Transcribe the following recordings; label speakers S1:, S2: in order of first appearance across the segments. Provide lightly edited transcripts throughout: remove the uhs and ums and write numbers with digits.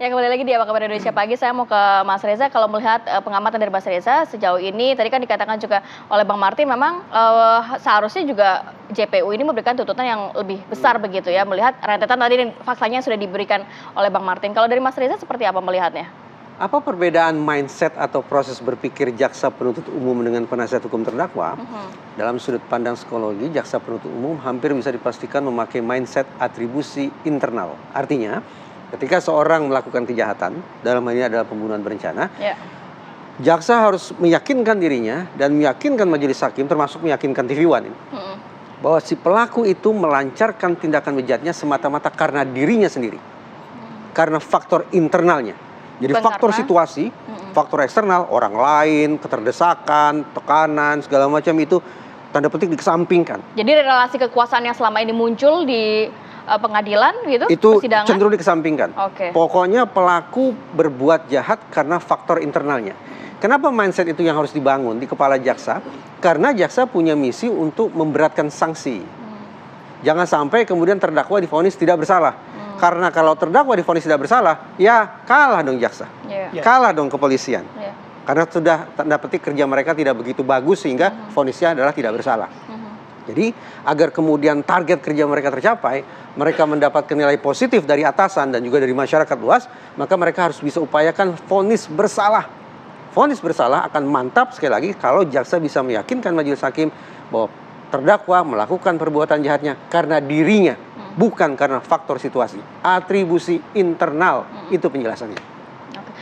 S1: Ya, kembali lagi di Apa Kabar Indonesia Pagi. Saya mau ke Mas Reza. Kalau melihat pengamatan dari Mas Reza sejauh ini, tadi kan dikatakan juga oleh Bang Martin, memang seharusnya juga JPU ini memberikan tuntutan yang lebih besar begitu ya, melihat rentetan tadi faktanya sudah diberikan oleh Bang Martin. Kalau dari Mas Reza seperti apa melihatnya?
S2: Apa perbedaan mindset atau proses berpikir jaksa penuntut umum dengan penasihat hukum terdakwa? Dalam sudut pandang psikologi, jaksa penuntut umum hampir bisa dipastikan memakai mindset atribusi internal. Artinya, ketika seorang melakukan kejahatan, dalam hal ini adalah pembunuhan berencana, jaksa harus meyakinkan dirinya dan meyakinkan majelis hakim, termasuk meyakinkan TV One ini, bahwa si pelaku itu melancarkan tindakan bejatnya semata-mata karena dirinya sendiri, karena faktor internalnya. Jadi
S1: bukan
S2: faktor
S1: karena
S2: situasi, faktor eksternal, orang lain, keterdesakan, tekanan, segala macam itu tanda petik dikesampingkan.
S1: Jadi relasi kekuasaan yang selama ini muncul di pengadilan gitu,
S2: itu
S1: persidangan?
S2: cenderung dikesampingkan. Pokoknya pelaku berbuat jahat karena faktor internalnya. Kenapa mindset itu yang harus dibangun di kepala jaksa? Karena jaksa punya misi untuk memberatkan sanksi. Jangan sampai kemudian terdakwa divonis tidak bersalah. Karena kalau terdakwa divonis tidak bersalah, ya kalah dong jaksa, kalah dong kepolisian. Karena sudah tanda petik kerja mereka tidak begitu bagus sehingga vonisnya adalah tidak bersalah. Jadi agar kemudian target kerja mereka tercapai, mereka mendapatkan nilai positif dari atasan dan juga dari masyarakat luas, maka mereka harus bisa upayakan vonis bersalah. Vonis bersalah akan mantap sekali lagi kalau jaksa bisa meyakinkan majelis hakim bahwa terdakwa melakukan perbuatan jahatnya karena dirinya, bukan karena faktor situasi. Atribusi internal, itu penjelasannya.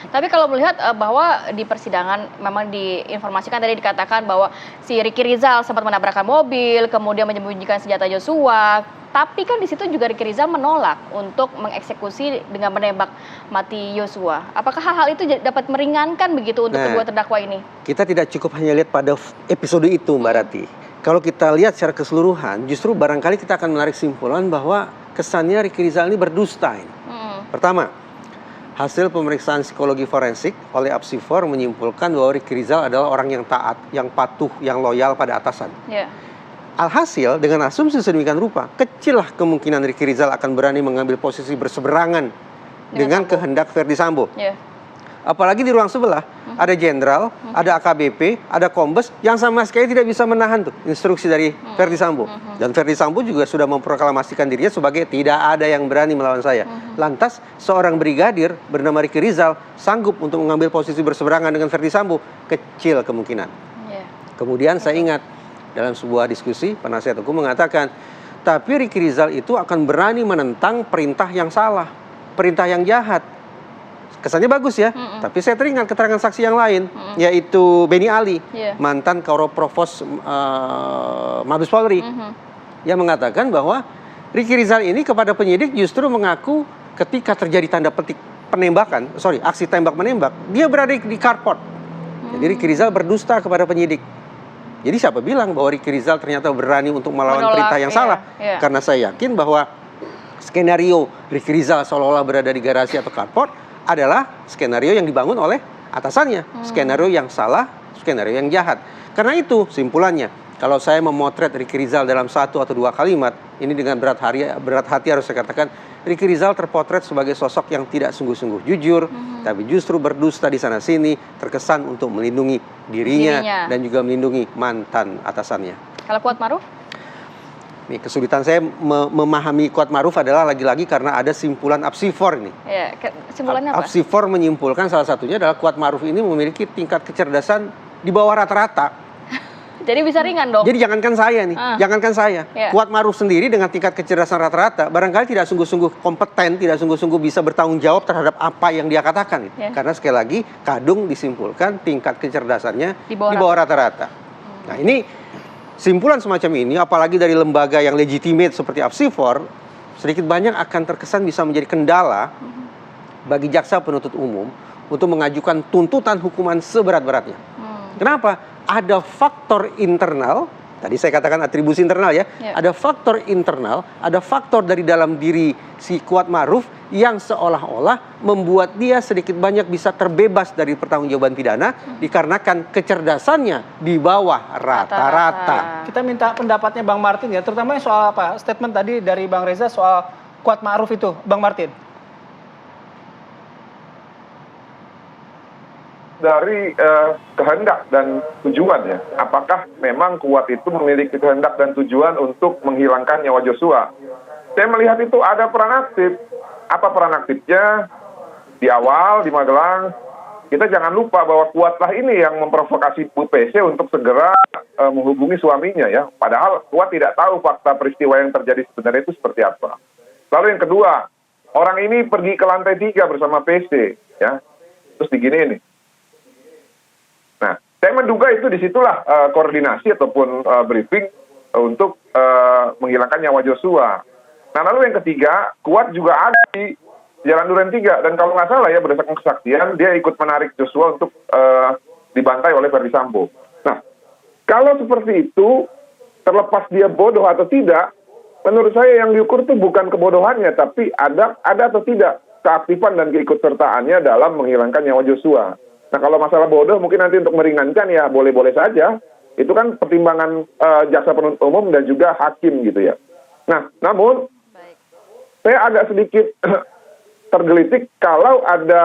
S1: Tapi kalau melihat bahwa di persidangan memang diinformasikan tadi dikatakan bahwa si Ricky Rizal sempat menabrakkan mobil, kemudian menyembunyikan senjata Joshua. Tapi kan di situ juga Ricky Rizal menolak untuk mengeksekusi dengan menembak mati Joshua. Apakah hal-hal itu dapat meringankan begitu untuk kedua terdakwa ini?
S2: Kita tidak cukup hanya lihat pada episode itu, Mbak Rati. Kalau kita lihat secara keseluruhan, justru barangkali kita akan menarik simpulan bahwa kesannya Ricky Rizal ini berdusta. Pertama, hasil pemeriksaan psikologi forensik oleh Apsifor menyimpulkan bahwa Ricky Rizal adalah orang yang taat, yang patuh, yang loyal pada atasan. Alhasil, dengan asumsi sedemikian rupa, kecillah kemungkinan Ricky Rizal akan berani mengambil posisi berseberangan dengan kehendak Verdi Sambo. Apalagi di ruang sebelah, ada jenderal, ada AKBP, ada kombes yang sama sekali tidak bisa menahan tuh instruksi dari Verdi Sambo. Dan Verdi Sambo juga sudah memproklamasikan dirinya sebagai tidak ada yang berani melawan saya. Lantas seorang brigadir bernama Ricky Rizal sanggup untuk mengambil posisi berseberangan dengan Verdi Sambo? Kecil kemungkinan. Kemudian saya ingat dalam sebuah diskusi penasihat hukum mengatakan, tapi Ricky Rizal itu akan berani menentang perintah yang salah, perintah yang jahat. Kesannya bagus ya, tapi saya teringat keterangan saksi yang lain, yaitu Beni Ali, mantan Karoprovos Mabes Polri, yang mengatakan bahwa Ricky Rizal ini kepada penyidik justru mengaku ketika terjadi tanda petik penembakan, aksi tembak-menembak, dia berada di carport. Jadi Ricky Rizal berdusta kepada penyidik. Jadi siapa bilang bahwa Ricky Rizal ternyata berani untuk melawan perintah yang salah? Karena saya yakin bahwa skenario Ricky Rizal seolah-olah berada di garasi atau carport adalah skenario yang dibangun oleh atasannya. Skenario yang salah, skenario yang jahat. Karena itu simpulannya, kalau saya memotret Ricky Rizal dalam satu atau dua kalimat, ini dengan berat hati harus saya katakan, Ricky Rizal terpotret sebagai sosok yang tidak sungguh-sungguh jujur, tapi justru berdusta di sana-sini, terkesan untuk melindungi dirinya dan juga melindungi mantan atasannya.
S1: Kalau Kuat Maruf?
S2: Nih, kesulitan saya memahami Kuat Maruf adalah lagi-lagi karena ada simpulan Apsifor ini.
S1: Simpulannya apa?
S2: Apsifor menyimpulkan salah satunya adalah Kuat Maruf ini memiliki tingkat kecerdasan di bawah rata-rata.
S1: Jadi bisa ringan dong?
S2: Jadi jangankan saya nih, jangankan saya. Kuat Maruf sendiri dengan tingkat kecerdasan rata-rata, barangkali tidak sungguh-sungguh kompeten, tidak sungguh-sungguh bisa bertanggung jawab terhadap apa yang dia katakan. Karena sekali lagi, Kadung disimpulkan tingkat kecerdasannya di bawah rata-rata. Nah ini, simpulan semacam ini, apalagi dari lembaga yang legitimate seperti Apsifor, sedikit banyak akan terkesan bisa menjadi kendala bagi jaksa penuntut umum untuk mengajukan tuntutan hukuman seberat-beratnya. Kenapa? Ada faktor internal, tadi saya katakan atribusi internal ya, ada faktor internal, ada faktor dari dalam diri si Kuat Maruf yang seolah-olah membuat dia sedikit banyak bisa terbebas dari pertanggungjawaban pidana dikarenakan kecerdasannya di bawah rata-rata.
S3: Kita minta pendapatnya Bang Martin ya, terutama soal apa statement tadi dari Bang Reza soal Kuat Maruf itu, Bang Martin.
S4: dari kehendak dan tujuan ya. Apakah memang Kuat itu memiliki kehendak dan tujuan untuk menghilangkan nyawa Joshua? Saya melihat itu ada peran aktif. Apa peran aktifnya? Di awal, di Magelang, kita jangan lupa bahwa Kuatlah ini yang memprovokasi Bu PC untuk segera menghubungi suaminya ya. Padahal Kuat tidak tahu fakta peristiwa yang terjadi sebenarnya itu seperti apa. Lalu yang kedua, orang ini pergi ke lantai 3 bersama PC ya. Terus digini nih. Nah, saya menduga itu disitulah koordinasi ataupun briefing untuk menghilangkan nyawa Joshua. Nah, lalu yang ketiga, Kuat juga ada di Jalan Duren 3. Dan kalau nggak salah ya, berdasarkan kesaksian, dia ikut menarik Joshua untuk dibantai oleh Verdi Sambo. Nah, kalau seperti itu, terlepas dia bodoh atau tidak, menurut saya yang diukur itu bukan kebodohannya, tapi ada atau tidak keaktifan dan keikutsertaannya dalam menghilangkan nyawa Joshua. Nah, kalau masalah bodoh mungkin nanti untuk meringankan ya boleh-boleh saja. Itu kan pertimbangan jaksa penuntut umum dan juga hakim gitu ya. Nah, namun saya agak sedikit tergelitik kalau ada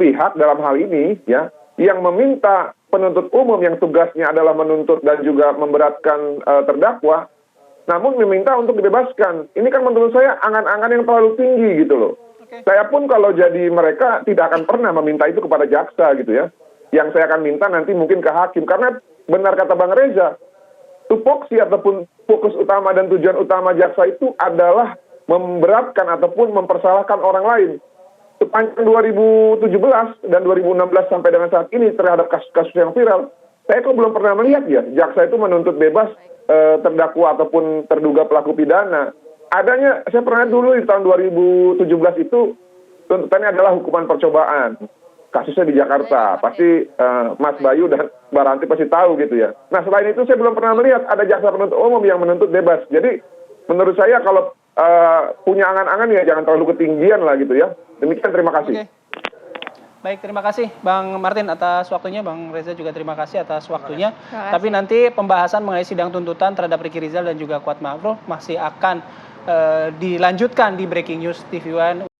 S4: pihak dalam hal ini ya yang meminta penuntut umum yang tugasnya adalah menuntut dan juga memberatkan terdakwa, namun meminta untuk dibebaskan. Ini kan menurut saya angan-angan yang terlalu tinggi gitu loh. Saya pun kalau jadi mereka tidak akan pernah meminta itu kepada jaksa gitu ya. Yang saya akan minta nanti mungkin ke hakim. Karena benar kata Bang Reza, tupoksi ataupun fokus utama dan tujuan utama jaksa itu adalah memberatkan ataupun mempersalahkan orang lain. Sepanjang 2017 dan 2016 sampai dengan saat ini terhadap kasus-kasus yang viral, saya kok belum pernah melihat ya jaksa itu menuntut bebas terdakwa ataupun terduga pelaku pidana. Adanya, saya pernah dulu di tahun 2017 itu tuntutannya adalah hukuman percobaan. Kasusnya di Jakarta. Pasti Mas Bayu dan Mbak Ranti pasti tahu gitu ya. Nah, selain itu saya belum pernah melihat ada jaksa penuntut umum yang menuntut bebas. Jadi menurut saya kalau punya angan-angan ya jangan terlalu ketinggian lah gitu ya. Demikian, terima kasih.
S3: Oke. Baik, terima kasih Bang Martin atas waktunya. Bang Reza juga terima kasih atas waktunya. Tapi nanti pembahasan mengenai sidang tuntutan terhadap Ricky Rizal dan juga Kuat Ma'ruf masih akan dilanjutkan di Breaking News TV One.